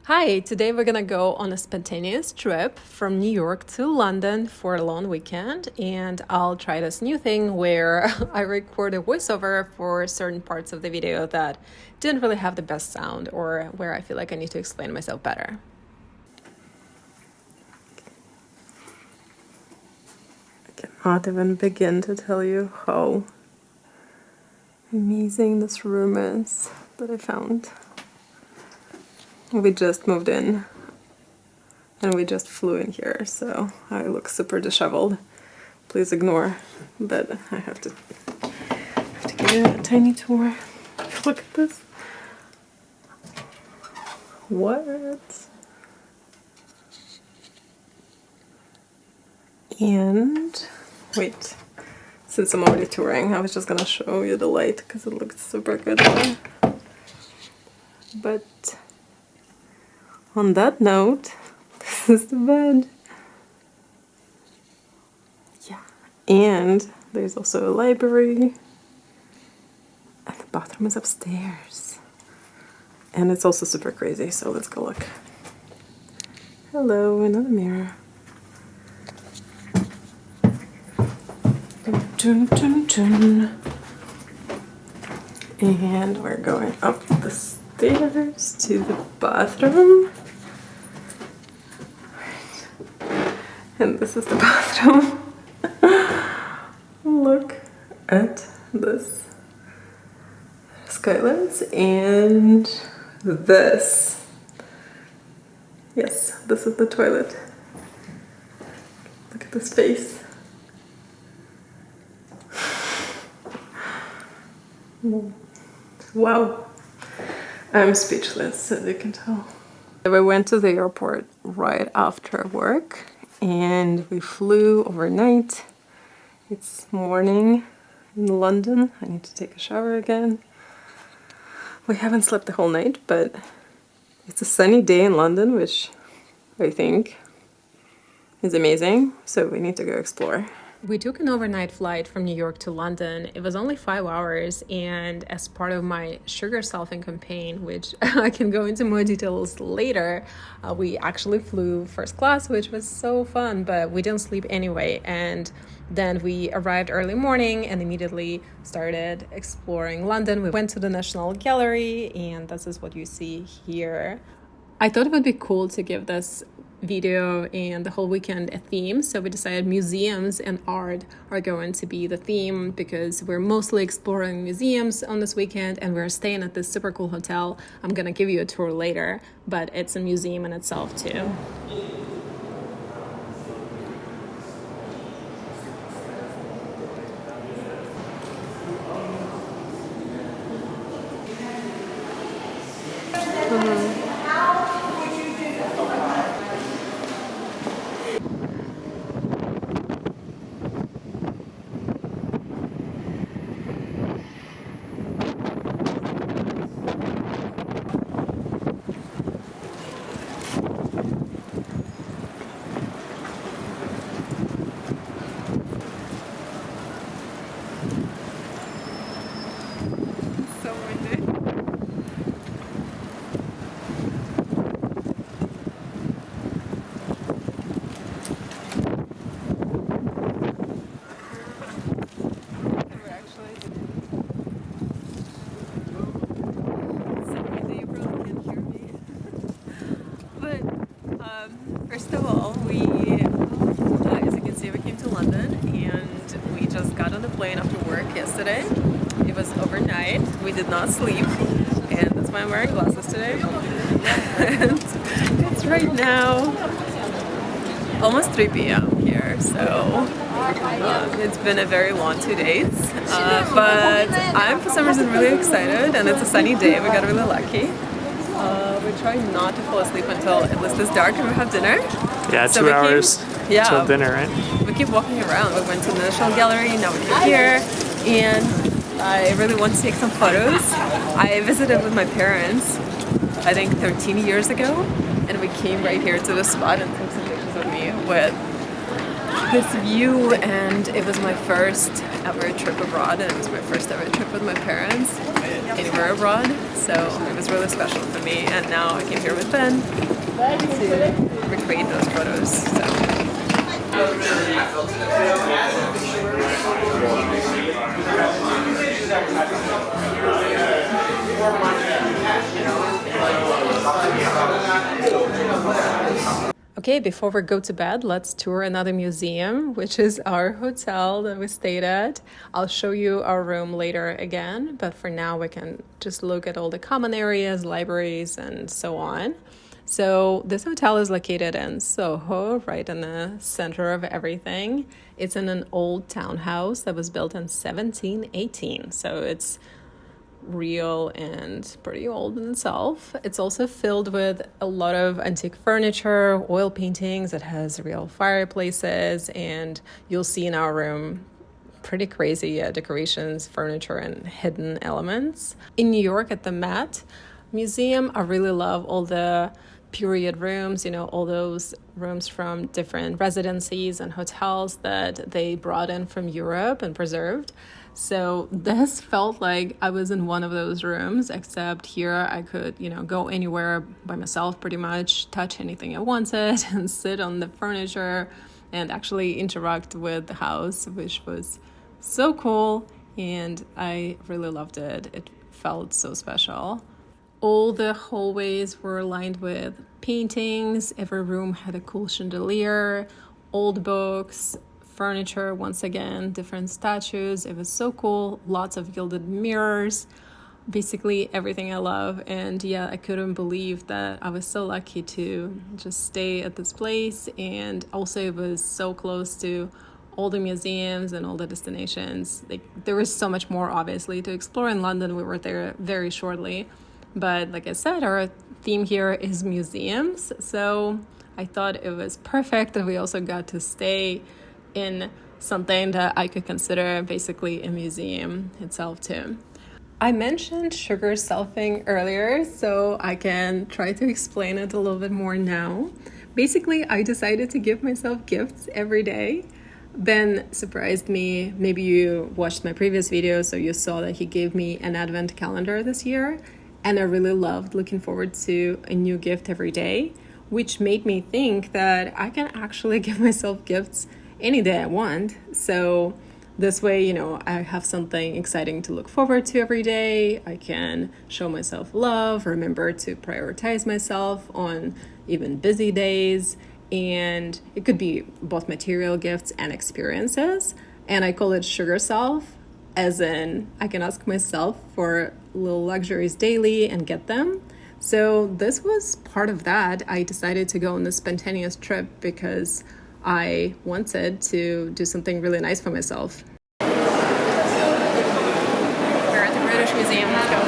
Hi, today we're gonna go on a spontaneous trip from New York to London for a long weekend, and I'll try this new thing where I record a voiceover for certain parts of the video that didn't really have the best sound or where I feel like I need to explain myself better. I cannot even begin to tell you how amazing this room is that I found. We just moved in and we just flew in here, so I look super disheveled. Please ignore, but I have to give you a tiny tour. Look at this. What? And wait, since I'm already touring, I was just gonna show you the light because it looks super good there. But on that note, this is the bed. Yeah. And there's also a library. And the bathroom is upstairs. And it's also super crazy, so let's go look. Hello, another mirror. Dun, dun, dun. And we're going up the stairs to the bathroom. And this is the bathroom. Look at this. Skylights and this. Yes, this is the toilet. Look at this face. Wow. I'm speechless, as you can tell. We went to the airport right after work and we flew overnight. It's morning in London. I need to take a shower again. We haven't slept the whole night, but it's a sunny day in London, which I think is amazing. So we need to go explore. We took an overnight flight from New York to London. It was only 5 hours, and as part of my sugar selfing campaign, which I can go into more details later, we actually flew first class, which was so fun, but we didn't sleep anyway. And then we arrived early morning and immediately started exploring London. We went to the National Gallery, and this is what you see here. I thought it would be cool to give this video and the whole weekend a theme, so we decided museums and art are going to be the theme because we're mostly exploring museums on this weekend and we're staying at this super cool hotel. I'm gonna give you a tour later, but it's a museum in itself too. First of all, as you can see, we came to London and we just got on the plane after work yesterday. It was overnight. We did not sleep, and that's why I'm wearing glasses today. And it's right now almost 3 p.m. here, so it's been a very long 2 days. But I'm for some reason really excited, and it's a sunny day. We got really lucky. We try not to fall asleep until at least it's dark and we have dinner. Yeah, so 2 hours till dinner, right? We keep walking around. We went to the National Gallery, now we're here, and I really want to take some photos. I visited with my parents, I think 13 years ago, and we came right here to the spot and took some pictures of me with this view, and it was my first ever trip abroad, and it was my first ever trip with my parents anywhere abroad, so it was really special for me. And now I came here with Ben to recreate those photos. So. Okay, before we go to bed, let's tour another museum, which is our hotel that we stayed at. I'll show you our room later again, but for now we can just look at all the common areas, libraries, and so on. So this hotel is located in Soho, right in the center of everything. It's in an old townhouse that was built in 1718, so it's real and pretty old in itself. It's also filled with a lot of antique furniture, oil paintings. It has real fireplaces, and you'll see in our room pretty crazy decorations, furniture, and hidden elements. In New York at the Met Museum, I really love all the period rooms, all those rooms from different residencies and hotels that they brought in from Europe and preserved. So this felt like I was in one of those rooms, except here I could, go anywhere by myself pretty much, touch anything I wanted, and sit on the furniture and actually interact with the house, which was so cool, and I really loved it. It felt so special. All the hallways were lined with paintings. Every room had a cool chandelier, old books, furniture, once again, different statues. It was so cool. Lots of gilded mirrors, basically everything I love. And yeah, I couldn't believe that I was so lucky to just stay at this place. And also it was so close to all the museums and all the destinations. There was so much more, obviously, to explore in London. We were there very shortly. But like I said, our theme here is museums. So I thought it was perfect that we also got to stay in something that I could consider basically a museum itself too. I mentioned sugar selfing earlier, so I can try to explain it a little bit more now. Basically, I decided to give myself gifts every day. Ben surprised me. Maybe you watched my previous video, so you saw that he gave me an advent calendar this year, and I really loved looking forward to a new gift every day, which made me think that I can actually give myself gifts any day I want. So this way, I have something exciting to look forward to every day. I can show myself love, remember to prioritize myself on even busy days. And it could be both material gifts and experiences. And I call it sugar self, as in I can ask myself for little luxuries daily and get them. So this was part of that. I decided to go on this spontaneous trip because I wanted to do something really nice for myself. We're at the British Museum. Let's go.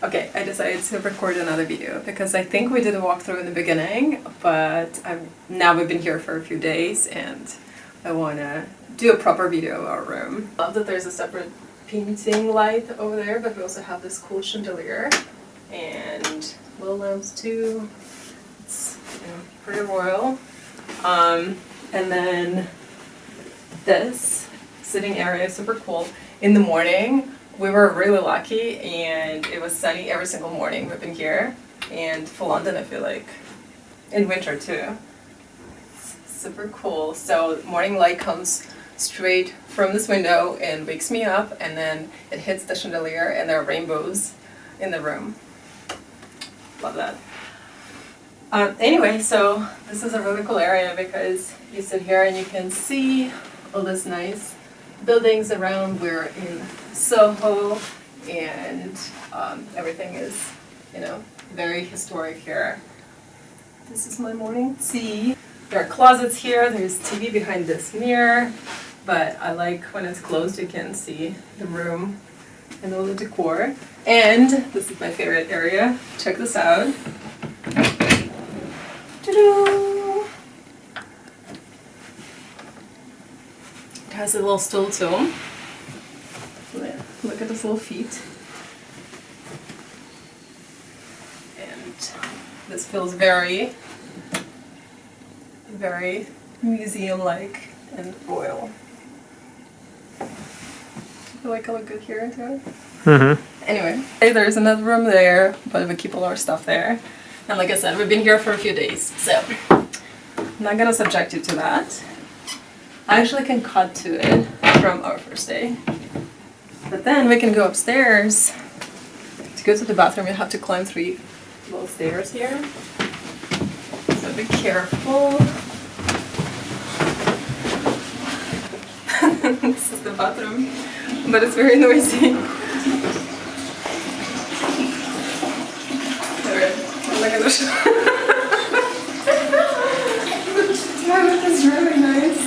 Okay, I decided to record another video because I think we did a walkthrough in the beginning, but now we've been here for a few days and I want to do a proper video of our room. I love that there's a separate painting light over there, but we also have this cool chandelier and little lamps too. It's, you know, pretty royal. And then this sitting area is super cool. In the morning, we were really lucky and it was sunny every single morning we've been here. And for London, I feel like in winter too. It's super cool. So morning light comes straight from this window and wakes me up, and then it hits the chandelier and there are rainbows in the room. Love that. Anyway, so this is a really cool area because you sit here and you can see all this nice buildings around. We're in Soho and everything is, you know, very historic here. This is my morning tea. There are closets here, there's TV behind this mirror, but I like when it's closed you can see the room and all the decor. And this is my favorite area. Check this out. Ta-da! It has a little stool too. Look at his little feet. And this feels very, very museum-like and royal. I feel like I look good here too. Anyway, there's another room there, but we keep all our stuff there. And like I said, we've been here for a few days, so I'm not gonna subject you to that. I actually can cut to it from our first day. But then we can go upstairs. To go to the bathroom, you have to climb 3 little stairs here. So be careful. This is the bathroom, but it's very noisy. Look at this. The toilet is really nice.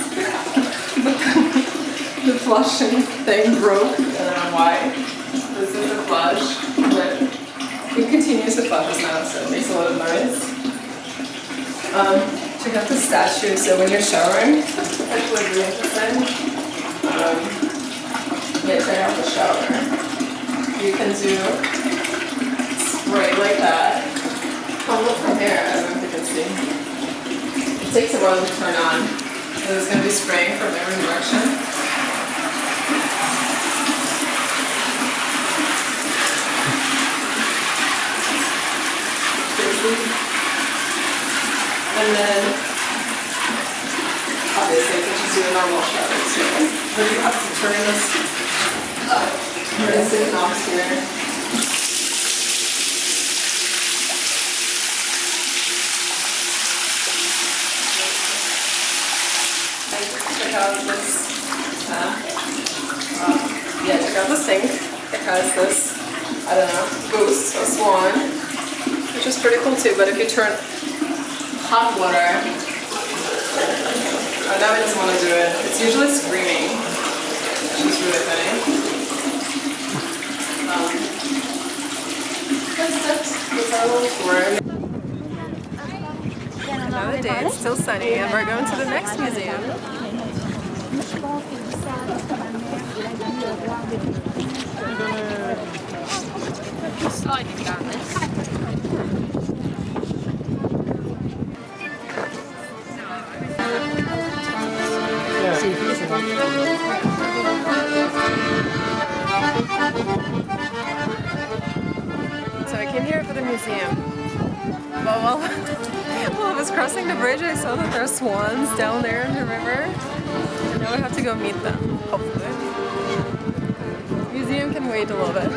The flushing thing broke. I don't know why. This is the flush, but it continues to flush now, so it makes a lot of noise. Check out the statue. So when you're showering, that's actually really interesting. Yeah, check out the shower. You can do spray like that. I'll look from here, I don't know if you can see. It takes a while to turn on. So it's going to be spraying from every direction. And then, obviously, you can just do a normal shower too. But you have to turn this up. There's the knobs here. Check out this, check out the sink. It has this, I don't know, goose or swan, which is pretty cool too, but if you turn hot water, oh, now it doesn't want to do it. It's usually screaming, which is really funny. That's our little tour. Another day, it's still sunny, and we're going to the next museum. Sliding down this. So I came here for the museum. But while I was crossing the bridge, I saw that there are swans down there in the river. And now I have to go meet them, hopefully. The museum can wait a little bit.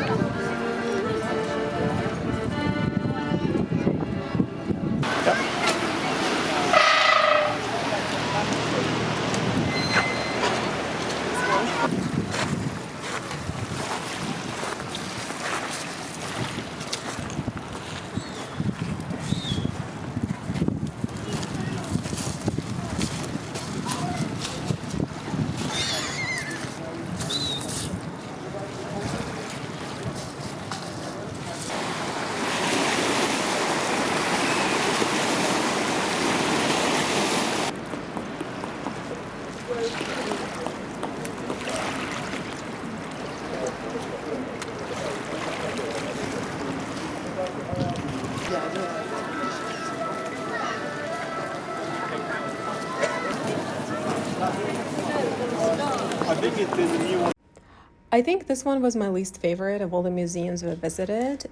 I think this one was my least favorite of all the museums we visited.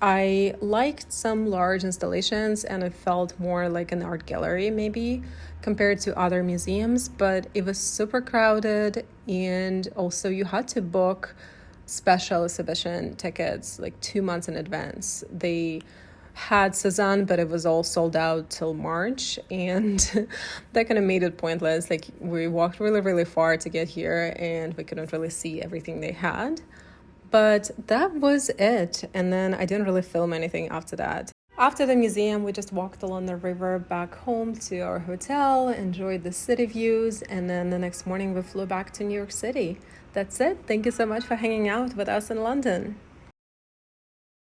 I liked some large installations and it felt more like an art gallery maybe compared to other museums, but it was super crowded and also you had to book special exhibition tickets like 2 months in advance. They had Cezanne, but it was all sold out till March, and that kind of made it pointless. Like, we walked really, really far to get here, and we couldn't really see everything they had. But that was it, and then I didn't really film anything after that. After the museum, we just walked along the river back home to our hotel, enjoyed the city views, and then the next morning we flew back to New York City. That's it. Thank you so much for hanging out with us in London.